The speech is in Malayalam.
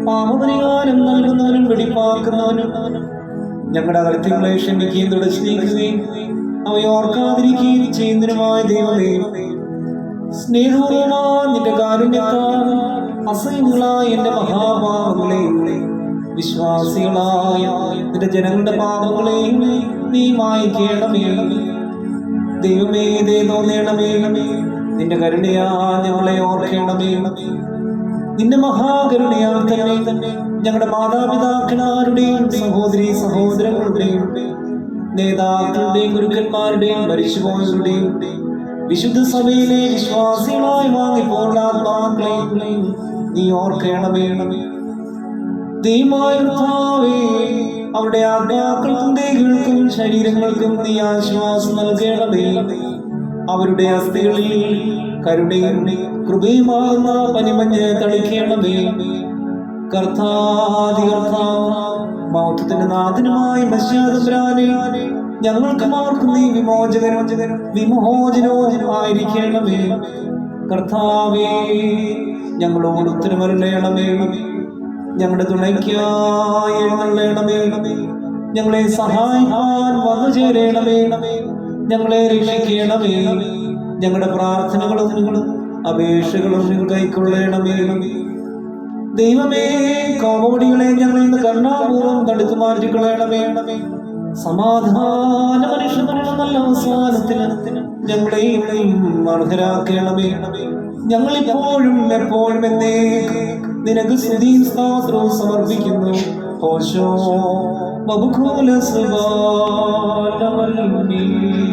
പാപപരിഹാരം നൽകുന്നവനും വെടിപ്പാക്കുന്നവനും ഞങ്ങളുടെ അകൃത്യങ്ങളെ ക്ഷമിക്കുകയും തുടച്ചു നീക്കുകയും അവയോർക്കാതിരിക്കുകയും ചെയ്യുന്നതിനുമായ ദൈവമേ, സ്നേഹപൂർവമായ നിന്റെ കാരുണ്യത്താൽ അസഹ്യങ്ങളായ എന്റെ മഹാപാപങ്ങളെയും വിശ്വാസികളായ നിന്റെ ജനങ്ങളുടെ പാപങ്ങളെയും നീ മായ്ക്കേണമേ. ദൈവമേ, തോന്നേണമേ, നിന്റെ കരുണയാ ഞങ്ങളെ ഓർക്കേണമേ. നിന്റെ മഹാകരുണയാൽ തന്നെ ഞങ്ങളുടെ മാതാപിതാക്കളാരുടെയും സഹോദരി സഹോദരങ്ങളുടെയും നേതാക്കളുടെയും ഗുരുക്കന്മാരുടെയും മരിച്ചുപോയവരുടെയും വിശുദ്ധ സഭയിലെ വിശ്വാസികളായി വാങ്ങിപ്പോണ്ട ആത്മാക്കളെയും നീ ഓർക്കേണമേ. ദൈവമായ കർത്താവേ, അവരുടെ ആത്മാക്കൾക്കും ദേഹികൾക്കും ശരീരങ്ങൾക്കും നീ ആശ്വാസം നൽകണമേ. അവരുടെ അസ്ഥികളിൽ കരുണയും കൃപയുമാകുന്ന പനിമഞ്ഞ് തളിക്കണമേ. മൗത്തത്തിന്റെ നാഥനുമായ മശ്യാതമ്പുരാനെ, ഞങ്ങൾക്ക് മാർക്കും നീ വിമോചനവും ആയിരിക്കണമേ. കർത്താവേ, ഞങ്ങളോട് ഉത്തരമരുളേണമേ. ഞങ്ങളുടെ തുണയ്ക്കായി എഴുന്നള്ളേണമേ. ഞങ്ങളെ സഹായിക്കാൻ വന്നു ചേരണമേ. ഞങ്ങളെ രക്ഷിക്കണമേ. ഞങ്ങളുടെ പ്രാർത്ഥനകളും അപേക്ഷകളും കൈക്കൊള്ളണമേ. ദൈവമേ, കോപടികളെ ഞങ്ങളിൽ നിന്ന് കരുണാപൂർവ്വം തടുത്തു മാറ്റിക്കളയണമേ. സമാധാന മനുഷ്യനുള്ള നല്ല അവസാനത്തിന് ഞങ്ങളെയും അർഹരാക്കണമേ. ഞങ്ങളിപ്പോഴും എപ്പോഴും നിനക്ക് സ്തുതിയും സ്തോത്രവും സമർപ്പിക്കുന്നു. ഹോശോ വബുഖൂല സുബാലവല്ലി.